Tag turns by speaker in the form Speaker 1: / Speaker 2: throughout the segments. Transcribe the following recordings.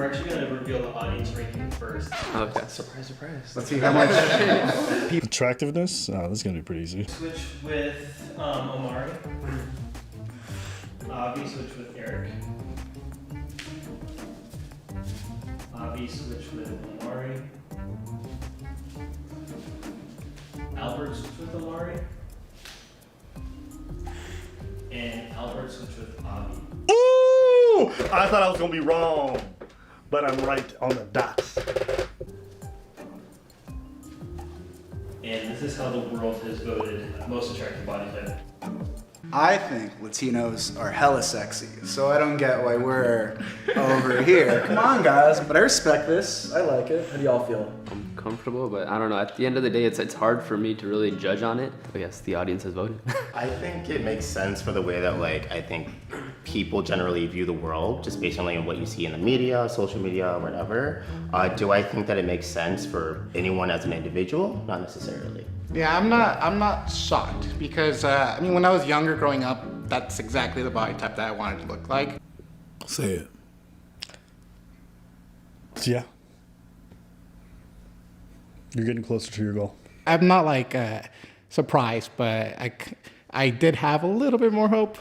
Speaker 1: We're actually going to reveal the audience ranking first.
Speaker 2: Okay. Surprise, surprise.
Speaker 3: Let's see how much.
Speaker 4: Attractiveness? Oh, this is going to be pretty easy.
Speaker 1: Switch with Omari. Avi switch with Eric. Avi switch with Omari. Albert switch with Omari. And Albert switch with Avi.
Speaker 4: Ooh! I thought I was going to be wrong, but I'm right on the dot.
Speaker 1: And this is how the world has voted most attractive body type.
Speaker 3: I think Latinos are hella sexy, so I don't get why we're over here. Come on, guys, but I respect this. I like it. How do y'all feel?
Speaker 2: I'm comfortable, but I don't know. At the end of the day, it's hard for me to really judge on it. But yes, the audience has voted.
Speaker 5: I think it makes sense for the way that I think people generally view the world just based on what you see in the media, social media, whatever. Do I think that it makes sense for anyone as an individual? Not necessarily.
Speaker 6: Yeah, I'm not shocked because when I was younger, growing up, that's exactly the body type that I wanted to look like.
Speaker 7: Say it.
Speaker 4: Yeah. You're getting closer to your goal.
Speaker 6: I'm not surprised, but I did have a little bit more hope.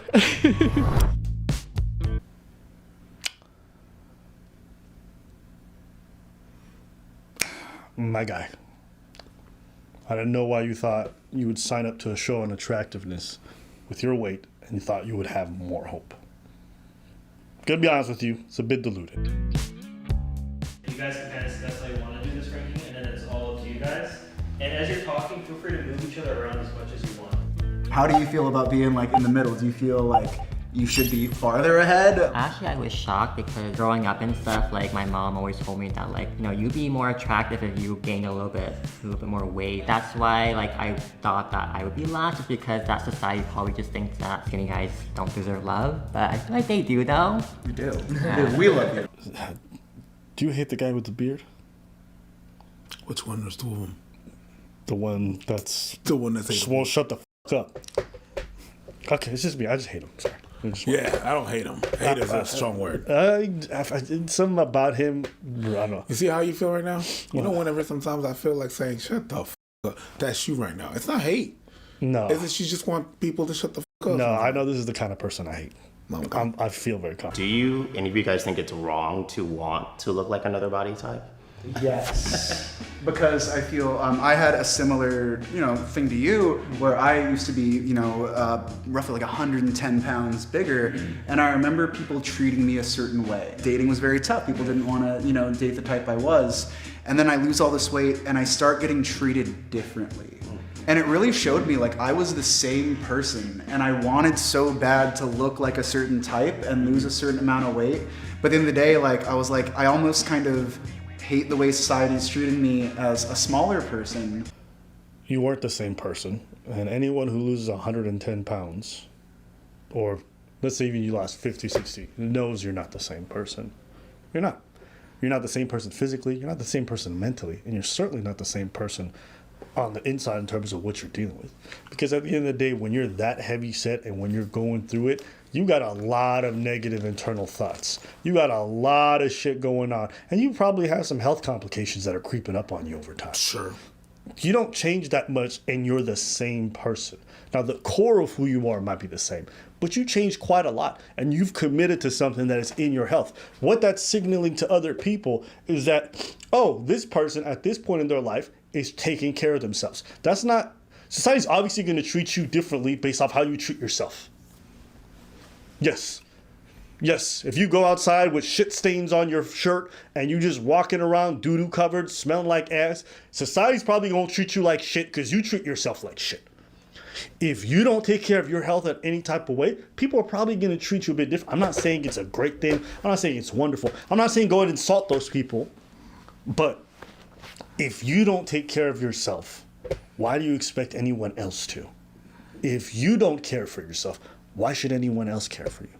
Speaker 4: My guy. I didn't know why you thought you would sign up to a show on attractiveness with your weight and you thought you would have more hope. Gonna be honest with you, it's a bit diluted.
Speaker 1: You guys can kind of discuss how you want to do this ranking, and then it's all up to you guys. And as you're talking, feel free to move each other around as much as you want.
Speaker 3: How do you feel about being in the middle? Do you feel like you should be farther ahead?
Speaker 8: Actually, I was shocked because growing up and stuff, my mom always told me that you'd be more attractive if you gained a little bit more weight. That's why I thought that I would be last, just because that society probably just thinks that skinny guys don't deserve love. But I feel like they do though.
Speaker 3: We do. Dude, we love you.
Speaker 4: Do you hate the guy with the beard?
Speaker 7: Which one? There's two of them.
Speaker 4: The one that's...
Speaker 7: The one that's...
Speaker 4: Just won't shut the f*** up. Okay, it's just me. I just hate him. Sorry.
Speaker 7: Yeah, I don't hate him. Hate is a strong word.
Speaker 4: Something about him, I don't know.
Speaker 7: You see how you feel right now? You know, whenever sometimes I feel like saying, shut the f*** up. That's you right now. It's not hate.
Speaker 4: No.
Speaker 7: It's that you just want people to shut the f*** up.
Speaker 4: No, I know this is the kind of person I hate.
Speaker 7: Okay.
Speaker 4: I feel very confident.
Speaker 5: Do any of you guys think it's wrong to want to look like another body type?
Speaker 3: Yes, because I feel I had a similar thing to you where I used to be roughly 110 pounds bigger, and I remember people treating me a certain way. Dating was very tough. People didn't want to date the type I was, and then I lose all this weight and I start getting treated differently. And it really showed me I was the same person and I wanted so bad to look like a certain type and lose a certain amount of weight. But at the end of the day, I was I almost kind of hate the way society is treating me as a smaller person.
Speaker 4: You weren't the same person. And anyone who loses 110 pounds, or let's say even you lost 50, 60, knows you're not the same person. You're not. You're not the same person physically. You're not the same person mentally. And you're certainly not the same person on the inside in terms of what you're dealing with. Because at the end of the day, when you're that heavy set and when you're going through it, you got a lot of negative internal thoughts. You got a lot of shit going on. And you probably have some health complications that are creeping up on you over time.
Speaker 7: Sure.
Speaker 4: You don't change that much and you're the same person. Now, the core of who you are might be the same, but you change quite a lot and you've committed to something that is in your health. What that's signaling to other people is that, oh, this person at this point in their life is taking care of themselves. That's not, society's obviously going to treat you differently based off how you treat yourself. Yes. Yes, if you go outside with shit stains on your shirt and you just walking around doo-doo covered, smelling like ass, society's probably gonna treat you like shit because you treat yourself like shit. If you don't take care of your health in any type of way, people are probably gonna treat you a bit different. I'm not saying it's a great thing. I'm not saying it's wonderful. I'm not saying go ahead and insult those people. But if you don't take care of yourself, why do you expect anyone else to? If you don't care for yourself, why should anyone else care for you?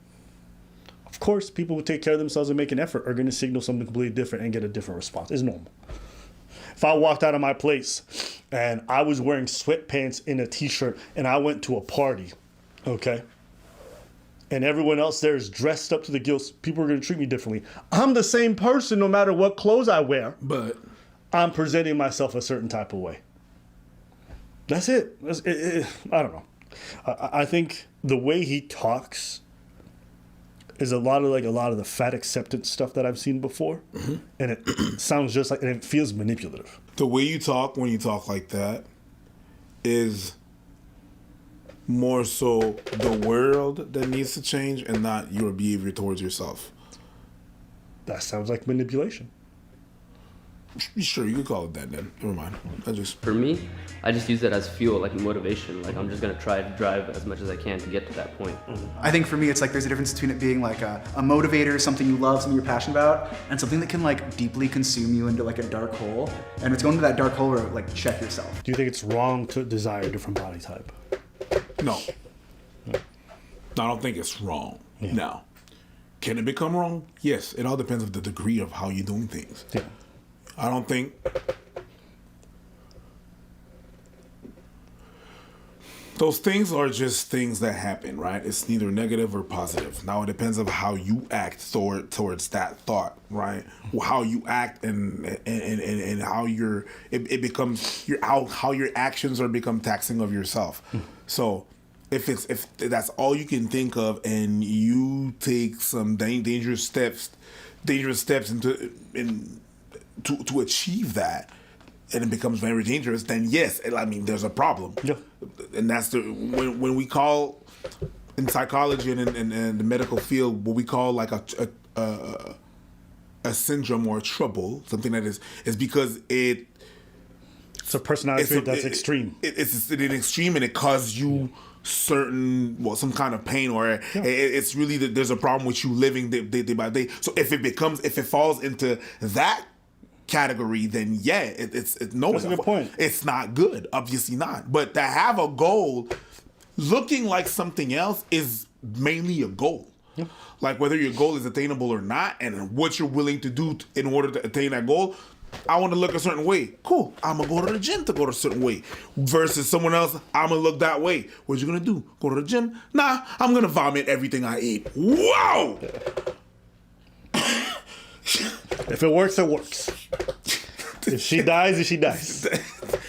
Speaker 4: Of course, people who take care of themselves and make an effort are going to signal something completely different and get a different response. It's normal. If I walked out of my place and I was wearing sweatpants and a t-shirt and I went to a party, okay, and everyone else there is dressed up to the gills, people are going to treat me differently. I'm the same person no matter what clothes I wear.
Speaker 7: But
Speaker 4: I'm presenting myself a certain type of way. That's it. I don't know. I think the way he talks is a lot of the fat acceptance stuff that I've seen before, and it sounds just like, and it feels manipulative.
Speaker 7: the way you talk when you talk like that is more so the world that needs to change and not your behavior towards yourself.
Speaker 4: That sounds like manipulation.
Speaker 7: Sure, you could call it that then. Never mind.
Speaker 2: For me, I just use it as fuel, like motivation. Like I'm just gonna try to drive as much as I can to get to that point.
Speaker 3: I think for me, it's like there's a difference between it being like a motivator, something you love, something you're passionate about, and something that can like deeply consume you into like a dark hole. And it's going to that dark hole where like check yourself.
Speaker 4: Do you think it's wrong to desire a different body type?
Speaker 7: No. I don't think it's wrong.
Speaker 4: Yeah.
Speaker 7: Now, can it become wrong? Yes. It all depends on the degree of how you're doing things.
Speaker 4: Yeah.
Speaker 7: I don't think those things are just things that happen, right? It's neither negative or positive. Now it depends on how you act towards that thought, right? How you act and how it becomes how your actions are become taxing of yourself. So if that's all you can think of and you take some dangerous steps to achieve that, and it becomes very dangerous, then yes, I mean, there's a problem.
Speaker 4: Yeah.
Speaker 7: And that's when we call in psychology and in the medical field what we call like a syndrome or a trouble, something that is because
Speaker 4: It's a personality trait that's extreme.
Speaker 7: It's an extreme and it causes you some kind of pain, or it's really that there's a problem with you living day by day. So if it falls into that category, then it's no.
Speaker 4: That's a good point.
Speaker 7: It's not good, obviously not. But to have a goal looking like something else is mainly a goal. Yeah. Like whether your goal is attainable or not, and what you're willing to do in order to attain that goal. I want to look a certain way. Cool. I'm going to go to the gym to go to a certain way. Versus someone else, I'm going to look that way. What you going to do? Go to the gym? Nah, I'm going to vomit everything I eat. Whoa!
Speaker 4: If it works, it works. If she dies, she dies.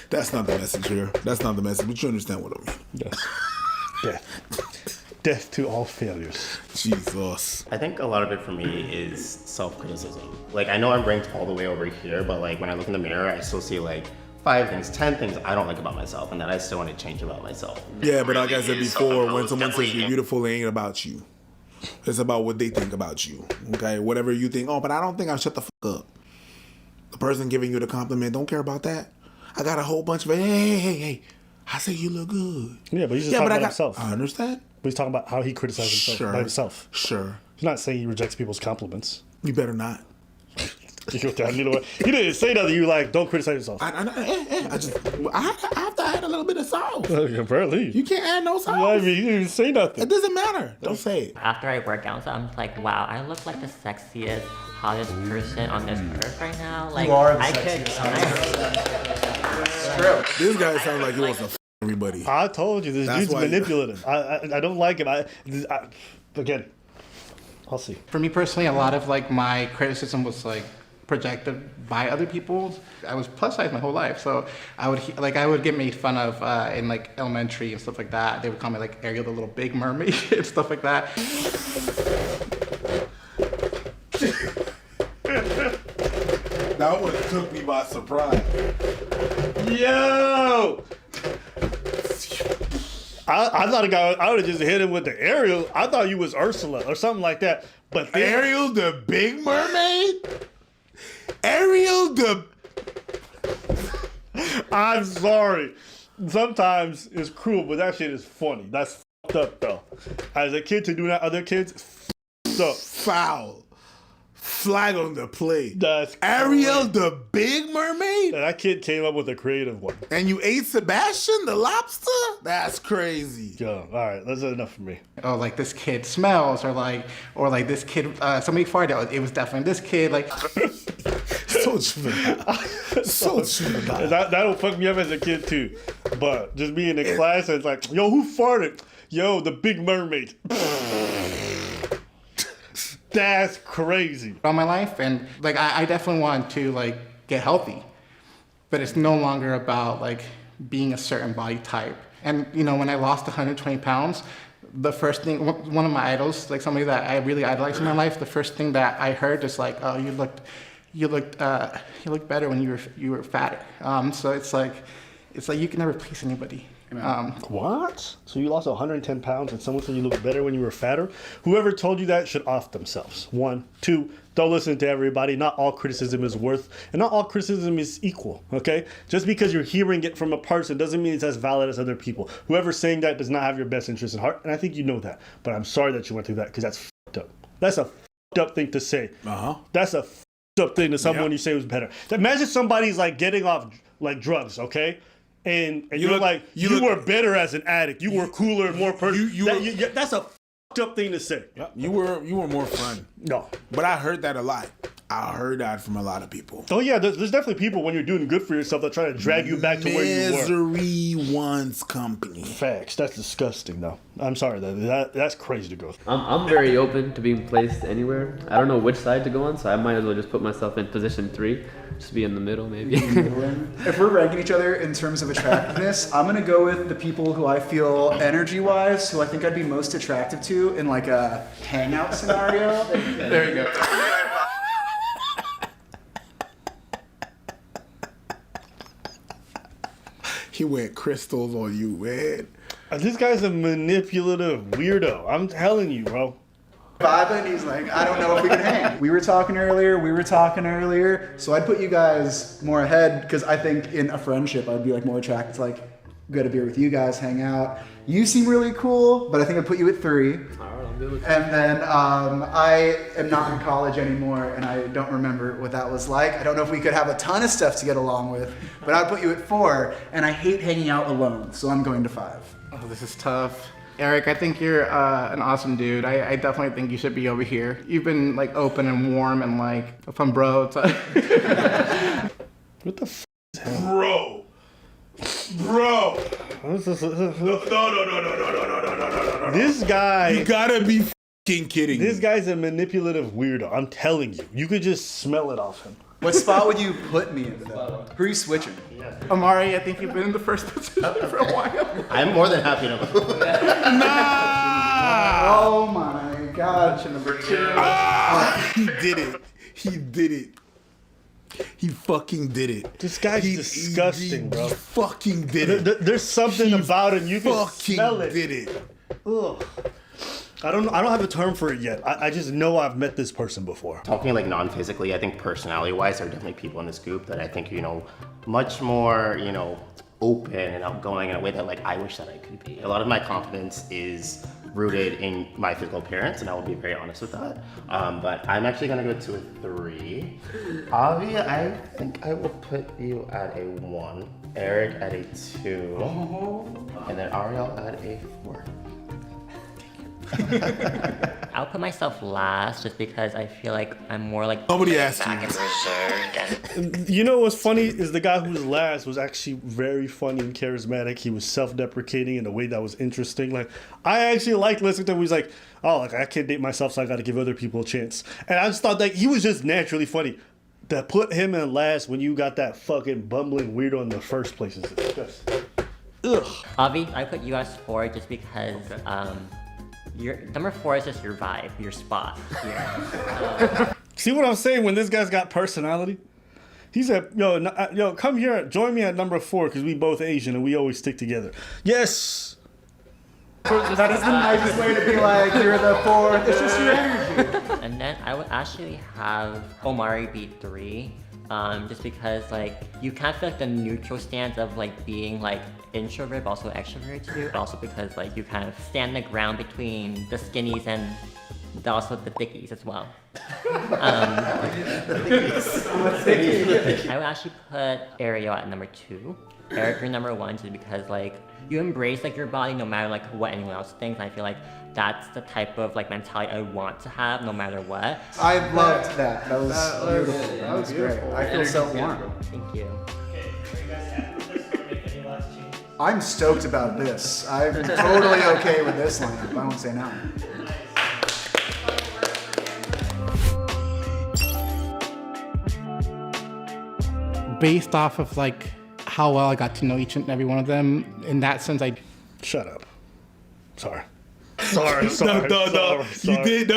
Speaker 7: That's not the message here. That's not the message, but you understand what I mean.
Speaker 4: Yes. Death to all failures.
Speaker 7: Jesus.
Speaker 5: I think a lot of it for me is self-criticism. Like, I know I'm ranked all the way over here, but like when I look in the mirror, I still see like 5 things, 10 things I don't like about myself and that I still want to change about myself.
Speaker 7: Yeah, but like I said before, when someone says you're beautiful, it ain't about you. It's about what they think about you. Okay? Whatever you think, but I don't think I shut the fuck up. The person giving you the compliment don't care about that. I got a whole bunch of, hey, I say you look good.
Speaker 4: Yeah, but he's just talking about himself.
Speaker 7: I understand.
Speaker 4: But he's talking about how he criticizes himself by himself.
Speaker 7: Sure.
Speaker 4: He's not saying he rejects people's compliments.
Speaker 7: You better not.
Speaker 4: You know what? He didn't say nothing. You like, don't criticize yourself.
Speaker 7: I have to add a little bit of sauce.
Speaker 4: Apparently.
Speaker 7: You can't add no sauce.
Speaker 4: I mean, you didn't even say nothing.
Speaker 7: It doesn't matter. Don't say it.
Speaker 8: After I work out, so I'm just like, wow, I look like the sexiest, hottest person on this earth right now. Like,
Speaker 3: You are the
Speaker 8: I could.
Speaker 7: This guy sounds like he wants to f everybody.
Speaker 4: I told you, this
Speaker 7: That's
Speaker 4: dude's
Speaker 7: why-
Speaker 4: manipulative. I don't like him. Again, I'll see.
Speaker 6: For me personally, a lot of like my criticism was like projected by other people. I was plus size my whole life, so I would get made fun of in like elementary and stuff like that. They would call me like Ariel the Little Big Mermaid and stuff like that.
Speaker 7: That one took me by surprise.
Speaker 4: Yo! I thought I would have just hit him with the Ariel. I thought you was Ursula or something like that. But then,
Speaker 7: Ariel the Big Mermaid? Ariel the...
Speaker 4: I'm sorry. Sometimes it's cruel, but that shit is funny. That's fucked up though. As a kid to do that, other kids, it's fucked up.
Speaker 7: Foul. Flag on the play.
Speaker 4: That's
Speaker 7: Ariel the Big Mermaid?
Speaker 4: That kid came up with a creative one.
Speaker 7: And you ate Sebastian the lobster? That's crazy.
Speaker 4: Yo, all right, that's enough for me.
Speaker 6: Oh, like this kid smells, or like this kid, somebody farted. It was definitely this kid. Like,
Speaker 7: So juvenile. So juvenile.
Speaker 4: That'll fuck me up as a kid too. But just being in class and it's like, yo, who farted? Yo, the Big Mermaid. That's crazy.
Speaker 6: All my life, and like I definitely want to like get healthy, but it's no longer about like being a certain body type. And you know, when I lost 120 pounds, the first thing, one of my idols, like somebody that I really idolized in my life, the first thing that I heard is like, oh, you looked better when you were fatter. So it's like you can never please anybody.
Speaker 4: What? So you lost 110 pounds and someone said you look better when you were fatter? Whoever told you that should off themselves. 1, 2, don't listen to everybody. Not all criticism is worth, and not all criticism is equal, okay? Just because you're hearing it from a person doesn't mean it's as valid as other people. Whoever's saying that does not have your best interest at heart, and I think you know that. But I'm sorry that you went through that, because that's fucked up. That's a fucked up thing to say. That's a fucked up thing to someone you say was better. Imagine somebody's like getting off like drugs, okay? And you're like, you were better as an addict. You were cooler and more person. That's a fucked up thing to say.
Speaker 7: You were more fun.
Speaker 4: No.
Speaker 7: But I heard that a lot. I heard that from a lot of people.
Speaker 4: Oh yeah, there's definitely people when you're doing good for yourself that try to drag you back to where you were.
Speaker 7: Misery wants company.
Speaker 4: Facts. That's disgusting though. I'm sorry, that's crazy to go through.
Speaker 2: I'm very open to being placed anywhere. I don't know which side to go on, so I might as well just put myself in position 3. Just be in the middle, maybe.
Speaker 3: If we're ranking each other in terms of attractiveness, I'm gonna go with the people who I feel energy-wise, who I think I'd be most attractive to in like a hangout scenario. There you go.
Speaker 7: He went crystals on you, man.
Speaker 4: This guy's a manipulative weirdo. I'm telling you, bro.
Speaker 3: Vibing, he's like, I don't know if we can hang. We were talking earlier, so I'd put you guys more ahead because I think in a friendship I'd be like more attracted to like go to beer with you guys, hang out. You seem really cool, but I think I'd put you at 3.
Speaker 2: All right, I'm good with
Speaker 3: And then I am not in college anymore, and I don't remember what that was like. I don't know if we could have a ton of stuff to get along with, but I'd put you at 4, and I hate hanging out alone, so I'm going to 5.
Speaker 6: Oh, this is tough. Eric, I think you're an awesome dude. I definitely think you should be over here. You've been like open and warm and like a fun bro.
Speaker 4: What the f*** is hell?
Speaker 7: Bro.
Speaker 4: No.
Speaker 7: No.
Speaker 4: This guy.
Speaker 7: You gotta be f***ing kidding me.
Speaker 4: This guy's a manipulative weirdo. I'm telling you. You could just smell it off him.
Speaker 3: What spot would you put me in though? Who are you switching?
Speaker 6: Amari, I think you've been in the first position for a while.
Speaker 5: I'm more than happy to.
Speaker 3: Oh my God.
Speaker 6: Number 2.
Speaker 7: He did it. He fucking did it.
Speaker 4: This guy's disgusting, bro.
Speaker 7: He fucking did it.
Speaker 4: There's something about him. You can
Speaker 7: Fucking
Speaker 4: smell it.
Speaker 7: did it.
Speaker 4: Ugh. I don't have a term for it yet. I just know I've met this person before.
Speaker 5: Talking like non-physically, I think personality-wise, there are definitely people in this group that I think, much more, open and outgoing in a way that like I wish that I could be. A lot of my confidence is rooted in my physical appearance, and I will be very honest with that. But I'm actually gonna go to a 3. Avi, I think I will put you at a 1. Eric at a 2. And then Ariel at a 4.
Speaker 8: I'll put myself last just because I feel like I'm more like
Speaker 7: Nobody asked you.
Speaker 8: back and reserved. And
Speaker 4: You know what's funny is the guy who was last was actually very funny and charismatic. He was self-deprecating in a way that was interesting. Like, I actually liked listening to him. He's like, oh, like I can't date myself, so I got to give other people a chance. And I just thought that he was just naturally funny. To put him in last when you got that fucking bumbling weirdo in the first place is disgusting. Ugh.
Speaker 8: Avi, I put you as 4 just because your number 4 is just your vibe, your spot here.
Speaker 4: See what I'm saying when this guy's got personality? He said, yo, come here, join me at number 4 because we both Asian and we always stick together. Yes.
Speaker 3: That is the nicest way to be like, you're the 4th. It's just your energy.
Speaker 8: And then I would actually have Omari be 3, just because like you kind of feel like the neutral stance of like being like introvert but also extrovert too. Also because like you kind of stand the ground between the skinnies and also the thickies as well. I would actually put Ariel at number 2. Eric, you're number 1 just because like you embrace like your body no matter like what anyone else thinks. And I feel like that's the type of like mentality I want to have no matter what.
Speaker 3: I loved that. That was beautiful. That was great. I feel so warm.
Speaker 8: Thank you.
Speaker 1: Okay, are you guys happy with this? Want to make any last changes?
Speaker 3: I'm stoked about this. I'm totally okay with this lineup. I won't say no.
Speaker 6: Based off of like how well I got to know each and every one of them, in that sense, I
Speaker 4: Shut up. Sorry. Sorry.
Speaker 7: No. You did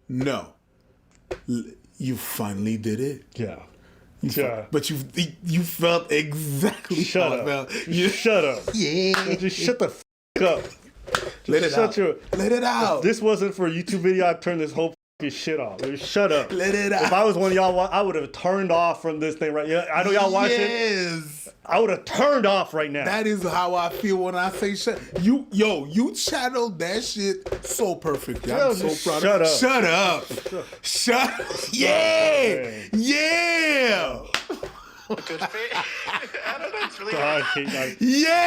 Speaker 7: no. You finally did it.
Speaker 4: Yeah.
Speaker 7: But you felt exactly
Speaker 4: Shut
Speaker 7: how
Speaker 4: up.
Speaker 7: I felt.
Speaker 4: Shut up.
Speaker 7: Yeah.
Speaker 4: Just shut the up.
Speaker 7: Let it out. Let it out.
Speaker 4: If this wasn't for a YouTube video, I'd turn this whole shit off. Just shut up.
Speaker 7: Let it out.
Speaker 4: If I was one of y'all, I would have turned off from this thing right. Yeah, I know y'all watching.
Speaker 7: Yes.
Speaker 4: I would have turned off right now.
Speaker 7: That is how I feel when I say shut. You channeled that shit so perfectly.
Speaker 4: Yo,
Speaker 7: I'm so
Speaker 4: just
Speaker 7: proud
Speaker 4: shut
Speaker 7: of
Speaker 4: up.
Speaker 7: Shut up. Yeah. Yeah. Yeah.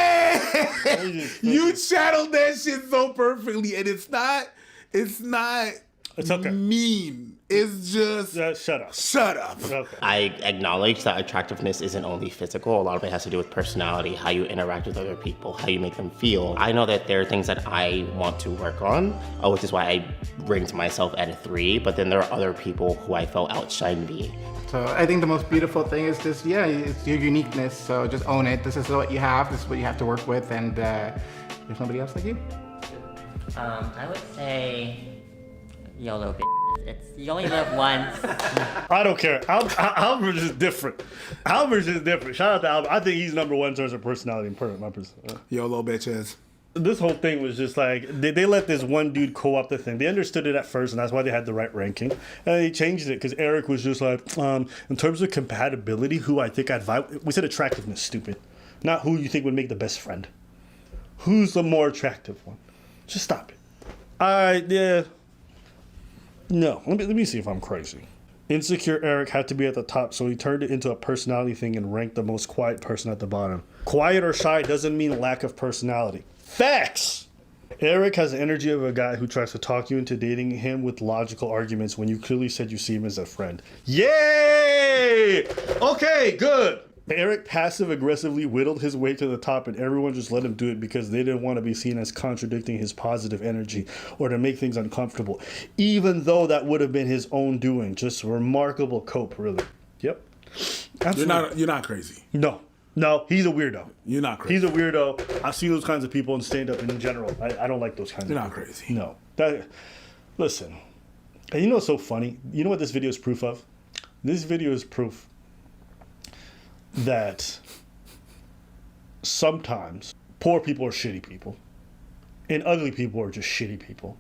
Speaker 7: You channeled that shit so perfectly, and it's not
Speaker 4: It's okay.
Speaker 7: mean. It's just
Speaker 4: Shut up.
Speaker 7: shut up.
Speaker 4: Okay.
Speaker 5: I acknowledge that attractiveness isn't only physical. A lot of it has to do with personality, how you interact with other people, how you make them feel. I know that there are things that I want to work on, which is why I ranked myself at a 3, but then there are other people who I felt outshine me.
Speaker 6: So I think the most beautiful thing is just, it's your uniqueness. So just own it. This is what you have. This is what you have to work with. And there's nobody else like you.
Speaker 8: I would say YOLO, bitch. You only live once.
Speaker 4: I don't care. Albert is different. Albert is different. Shout out to Albert. I think he's number 1 in terms of personality and
Speaker 7: YOLO bitches.
Speaker 4: This whole thing was just like they let this one dude co-op the thing. They understood it at first, and that's why they had the right ranking. And they changed it because Eric was just like, in terms of compatibility, who I think I'd vibe. We said attractiveness, stupid, not who you think would make the best friend. Who's the more attractive one? Just stop it. No. Let me see if I'm crazy. Insecure Eric had to be at the top, so he turned it into a personality thing and ranked the most quiet person at the bottom. Quiet or shy doesn't mean lack of personality. Facts! Eric has the energy of a guy who tries to talk you into dating him with logical arguments when you clearly said you see him as a friend. Yay! Okay, good. Eric passive-aggressively whittled his way to the top, and everyone just let him do it because they didn't want to be seen as contradicting his positive energy or to make things uncomfortable, even though that would have been his own doing. Just remarkable cope, really. Yep. Absolutely.
Speaker 7: You're not crazy.
Speaker 4: No, he's a weirdo.
Speaker 7: You're not crazy.
Speaker 4: He's a weirdo. I see those kinds of people in stand-up in general. I don't like those kinds
Speaker 7: You're
Speaker 4: of
Speaker 7: not
Speaker 4: people.
Speaker 7: crazy.
Speaker 4: No. Listen, and you know what's so funny? You know what this video is proof of? This video is proof that sometimes poor people are shitty people and ugly people are just shitty people,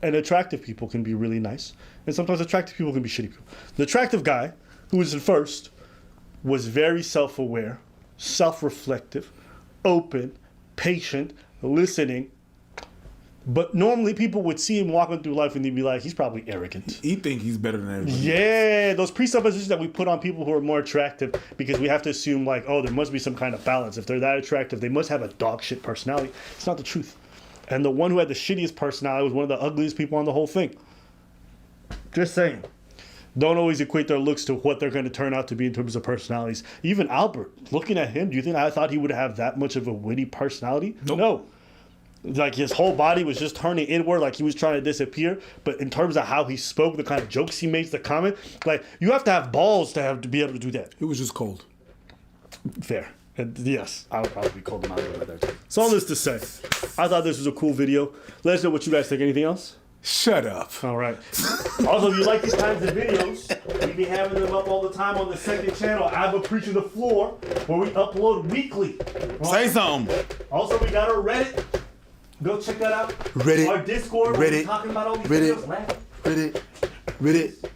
Speaker 4: and attractive people can be really nice, and sometimes attractive people can be shitty people. The attractive guy who was in first was very self-aware, self-reflective, open, patient, listening. But normally people would see him walking through life and they'd be like, he's probably arrogant.
Speaker 7: He think he's better than everybody.
Speaker 4: Yeah, those presuppositions that we put on people who are more attractive because we have to assume like, oh, there must be some kind of balance. If they're that attractive, they must have a dog shit personality. It's not the truth. And the one who had the shittiest personality was one of the ugliest people on the whole thing. Just saying. Don't always equate their looks to what they're going to turn out to be in terms of personalities. Even Albert, looking at him, do you think I thought he would have that much of a witty personality?
Speaker 7: Nope.
Speaker 4: No. Like his whole body was just turning inward, like he was trying to disappear. But in terms of how he spoke, the kind of jokes he makes, the comment, like you have to have balls to be able to do that.
Speaker 7: He was just cold.
Speaker 4: Fair. And yes, I would probably call him out over there. So all this to say, I thought this was a cool video. Let us know what you guys think. Anything else?
Speaker 7: Shut up.
Speaker 4: All right. Also, if you like these kinds of videos, we be having them up all the time on the second channel, Alba Preaching the Floor, where we upload weekly.
Speaker 7: Say something.
Speaker 4: Also, we got our Reddit. Go check that out.
Speaker 7: Reddit.
Speaker 4: Our Discord, where we're talking about all these videos.
Speaker 7: Reddit.